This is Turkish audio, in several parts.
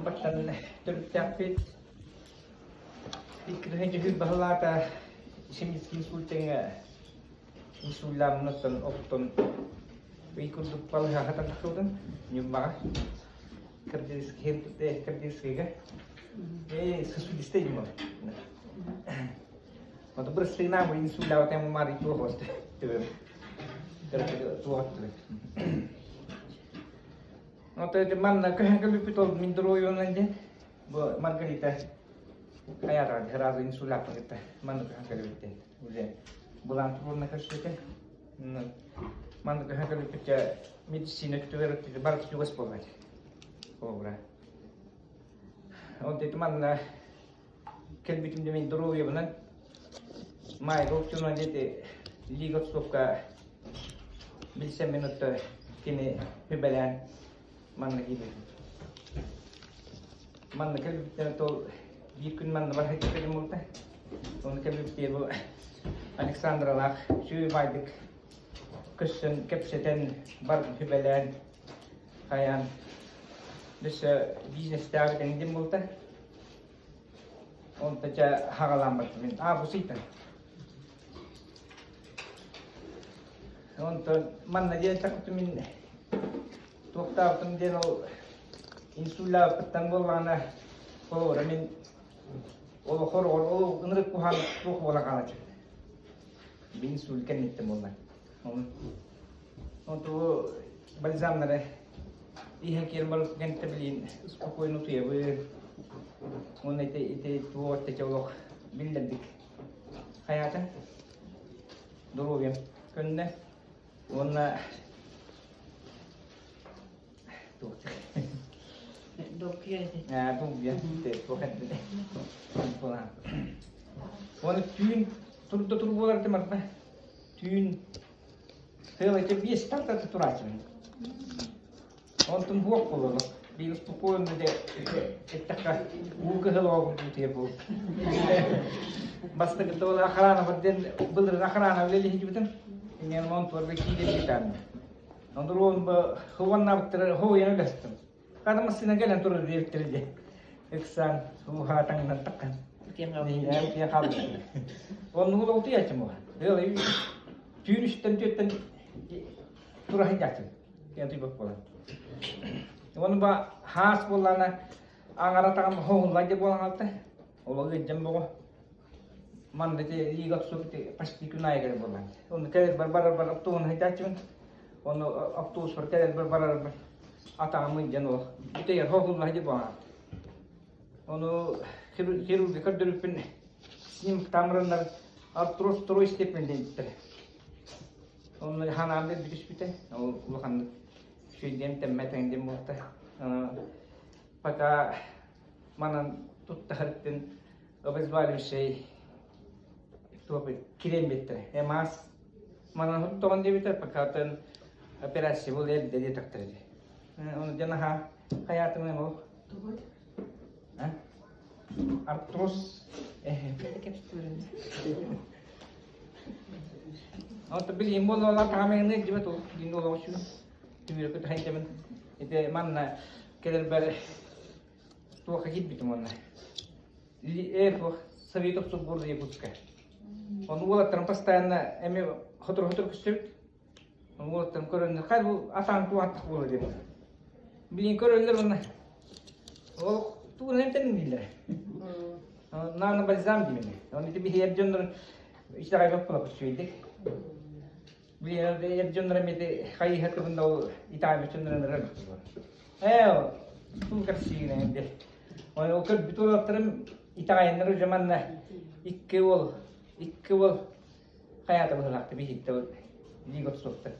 batan tertapit fikirnya juga bahwa ta simiskin sulting isulam noton okton ikut dupal hahatan takutun nyumba kerjis hente kerjis kega sesuai stage mo atau bersih nama insulau yang mari tu host tu tu atau cuman kalau pitol mindro yon aja bo margarita kayak ada insulau kita mana kalau itu udah bulan turun nak kerja mana kalau kita medicina itu era itu baru juga sekolah obra untuk itu mana kalau bikin demi mindro yon nan mai rok cuma jadi ligot stopka bisa minut kini perbedaan mana gitu mana kalau kita tu bikin mana bahaya kita multa orang kalau kita bu Alexandra lah cuy baik kusen kapten bar perbedaan kayak bisa bisnis dah yang dia multa untuk cak haralam bertemin busita untuk mana dia takut min tukar dia no insula petangol mana oh ramin oh horor ngerek kuhan tuh bola kalah binsul kan itu mana untuk balzam nare iya kira malu kan terbelin sepuluh nutu ya ber mana itu tuh terjauh bilang dik hayatan dulu ya kena mana tuh Dokia itu. nah tuh ya itu bukan pulang mana tuin tur bola itu mana tuin kalau itu biasa tak terturasi untuk buat bola bilas pukul nanti kita kan buka hello gitu ya bu basta kita lah karena berdен bener karena beli hijutan ini mau tuh berkini kita Andron ba huwan na ho yan gaston. Kada mas sinagalan tur di terje. Eksan hatang nan takkan. Ni ya kabe. On nulo ti ya chmo. Ele tunis tan tur ha jat. Yan ti bakpola. On ba has bolana angara takam ho lagi bolang alta. Olo ge jambo man de ligat sukti pasti kunai ga bolang. On kay barbar tu on ha jat. Ono aktus percaya berbarar atang menjano itu ya hohul lagi bang ono kiru dekat dari pen sim tamran nar terus dependent ono hana ambil dispute ono bukan sudah tempat yang dimulta pada mana tut terhadap abis balik saya itu apa kirim betul emas mana hut teman dia betul pakatan operasi boleh jadi dokter je. Orang jenah kayak tu memang. Artrus. Jadi kapsulen. Oh tapi imbol lah kami ni juga tu indo lah macam. Tiada kita hanya cuman itu mana kita ber tu kakit bitu mana. Tu sabi tu subur dia buka. Orang wala terlepas tanah, emi hotor kesut. Orang tengkoran, kalau asal tuan tak boleh dia. Beli koran le mana? Oh, tu nanti ni lah. Nana balzam di mana? Orang itu biar jodoh, istirahat apa pun sudah. Biar jodoh mete kaya hati benda itai macam jodoh nerang. Tu kersi ni dia. Orang okey betul terus itai nerang zaman na ikkewal kaya tu betul tapi itu ligot softer.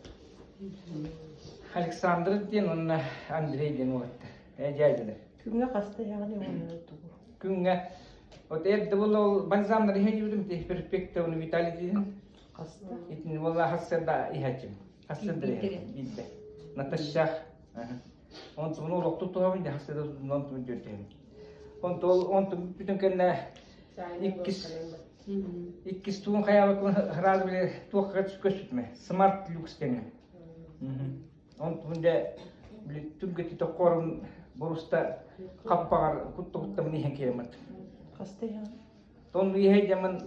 Alexander dia non Andrei dia nuat. Jadi dah. Kunga kasta yang ni mana tu? Kunga. Oke, double banzam dari hari itu mesti perfecta un vitality. Kasta. Itu wallah hasada ihajim. Hasada dia. Binte. Natasha. Untuk nu waktu tu kami dah hasada non tu jadi. Untuk itu kena ikkis tu kaya aku harus beli tu kerja me smart looks kena. Untuk dia beli tu kita korum Borusta kappagar kuttukutta meni hen kielemat. Kasta ya. Ton ihe zaman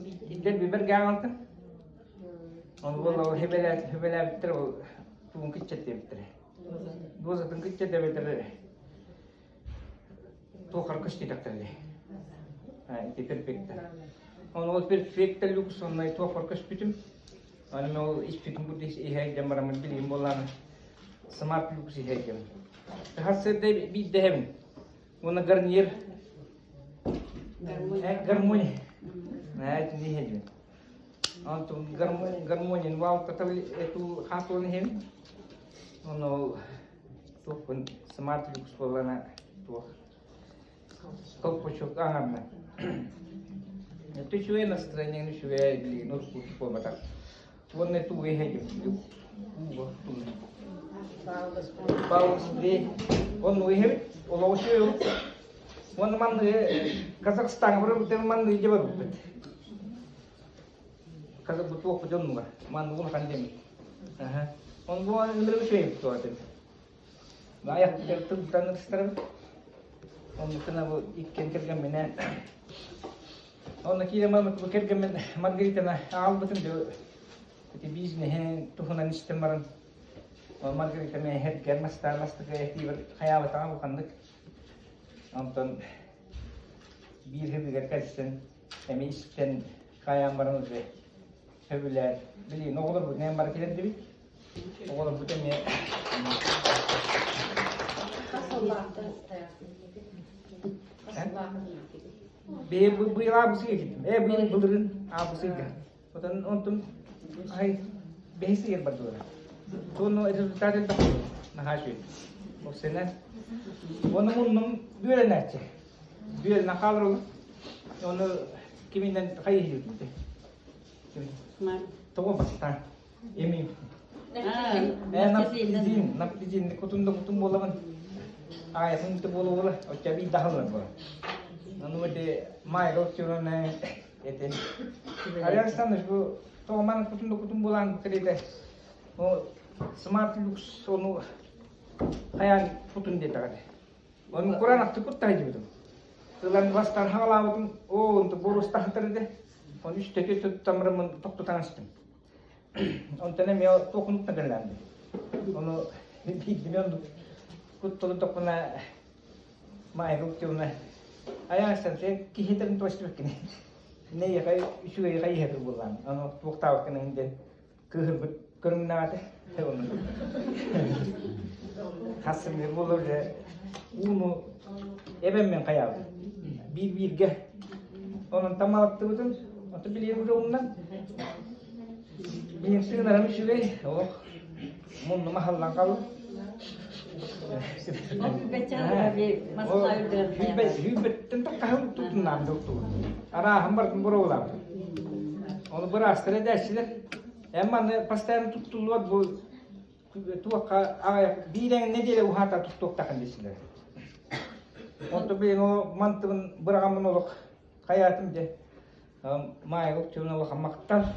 der biber galantı. On bola hebele bitir o tuğun kitchet bitir. Doza tın kitchet bitir. To karkıştı taktırdı. Ha, iti perfecta. On o perfecta lux on na to karkış bitim. Ani o ispitum budis ihe jamara man bilim bolan. Smart lux ihe jam. Hasse de bir dehem. Ona garnier. Garmonye. Nah, itu ni hejme. Antum garmonye wow tatal itu hatol hem. Ono tu pun smart lux bolana tu. Kau pucuk angan. Itu cuy настроение ni cuy di nur putih po mata. Tuan itu hejme. Paus de on we olo show one man Kazakhstan baru betul man di Jawa Barat. Kazak betul aku jon muka man bukan kandem. On bukan lebih show itu ada. Layak kita tangan sekarang. On kena bu ikan kerja mana. On kira mana tu kerja mana margarita na awal betul tu. Itu bisnis tuhan istemaran. Margarita में हेड कर मस्त के तीवर खाया बताओ कंदक अंतन बीर है बिगर कैसन एमी स्टेन खाया मरन से हेबिले बिली नोगर बुने मार्केट दिबी नोगर बुते में बे बुला बुसी के बे बुलरन आ बुसी के पतन अंतन हाय बेसी एक बदला Tuno resultado da na hashi. Você né? Quando não duel na che. Duel na calor. Ono kimi nan kai hiu. Toko basta. Emi. Na pidin kutum bola man. Ay sun to bola. O chabi dahal na bola. Nanu de mai ro chuno na eten. Arian stan ko to man kutum bola kedite. Oh, smart lux onu hayal putun detail. On Quran aktu kutta aja betul. Tulan wastan halal betul. Oh untuk boros tahter deh. On işte itu tamram tok tu tanastem. On tane meo tokun tagalan. Ono big dinon kuttu tok na mai ruk tuna. Ayah sampai kihitan tu asyik kini. Ini ya kai isu ya kai heru bulan. Ono tok tahu kena ini kehebut Kernate, hasil bolor je, uno, eben men kaya, bir ge, onun tamal tu betul, atau beli rumah, beli sih dalam sini, oh, mun mahal langkau. Hubet tentu kau tu nam doktor, arah hambar berulang, orang beras kerja sih. Emang pastian tuh luar bu tuh bidang nedile uhata tuh takkan di sini. Untuk bino mantan beragam menolak kayak tu je, mai waktu cuma wah maktan,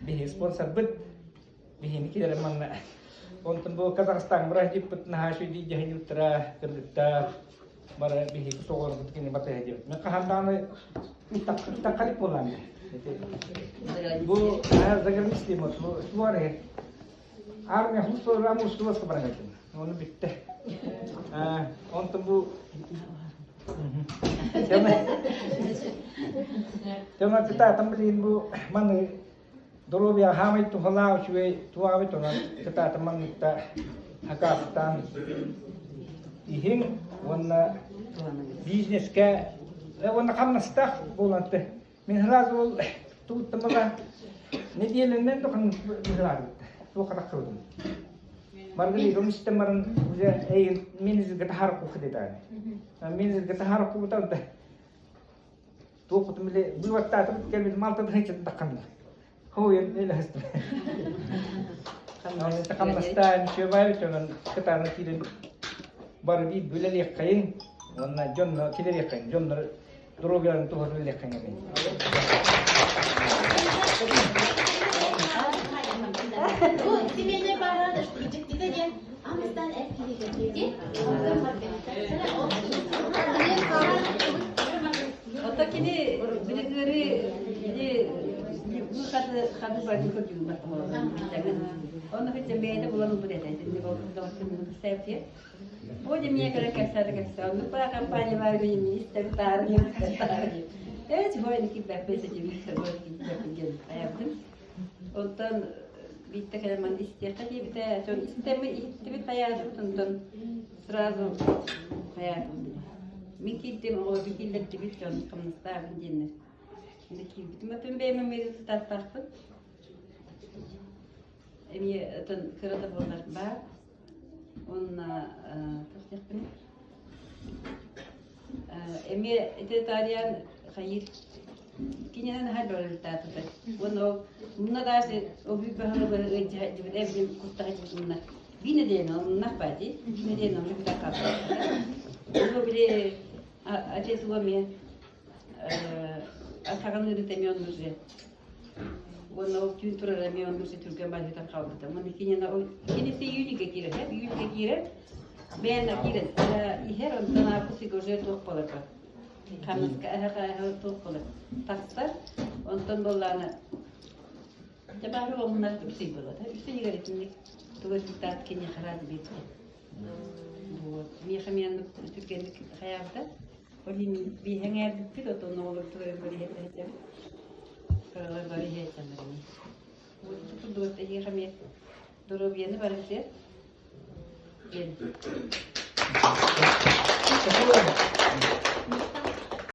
bihi sponsor bet, bihi ni kita mana. Untuk bu Kazakhstan berajib pet nahasyu di jahin utara kereta, bara bihi kusokor begini batai aja. Mereka hantar tak kali pulang. Bu zagar muslim bu suara ya. Army husus ramus tuas kebarang itu. Onu bitte. Untuk bu. Jangan kita temenin bu mana dulu biar hamil tu halau cuy tua itu kan kita teman kita Kazakhstan. Ihing warna bisnis ke warna kamna staff bulan teh. Min halal tu teman ni dia lenen tu kan halal tu kata kau tu. Margali rum sistemaran uja min kita harap ku kedita. Min kita harap ku betul dah. Tu aku tu mile buat tak tu kalau mal tu dah cerita kan. Oh ya ni lah. Kalau kita kan nastan cuba itu kan kita nak kirim baru di bulan yang kain. Warna John kita yang kain John Drogan tu harus lihat kan ini. Семейная парада, что где-то Afganistan eski getirdi. Ondan Afganistan o. Otakini birileri bu kadı bacı kocuğum bak onu hiç beğeni bulalım bu dedi. Şimdi bu dostum sevdi. Bu cemiye göre kasar. Onu para kampanya var benim istedim tarihi. Evet, bu aynı gibi beseci bir yaptım. Ondan bitti hemen istiyata diye bir de son istemi itti bir hayatımdan sırada hayatım. Mikittim o bitiletti bir son kamıstar dinle. Şimdi bitmedim benim mevzu tahtım. Emi atan kırada bunlar var. Onunla tasdiktim. Emi de tarihan hayır. Kinyan hal böyle tatlı. Bunu bunlar da o büyük bir hanım böyle cihazcı evim kutlayıcı bunlar. Bine diyen onun nakbadi, bine diyen onun bir dakika. Bunu bile adet uamı atakan üretemiyor musun? Bunu kültürel musun Türkiye bazı kaldı. Bunu kinyan o kinisi yüzük girer, hep yüzük girer. Ben girer. İher ondan artık sigorta toplar. Kamus kahve toplar. Taslar. Ondan dolayı tabii onlar da bir şey böyle. Bir şey gerekli. Tuvalet tatkin yarar bitti. Bu mihamiyan Türkiye'nin hayatta. Olim bir hangar bitti de onu olur tuvalet böyle hep. Böyle böyle hep sanırım. Bu tuvalet mihamiyan durup yeni barışıyor. Gel.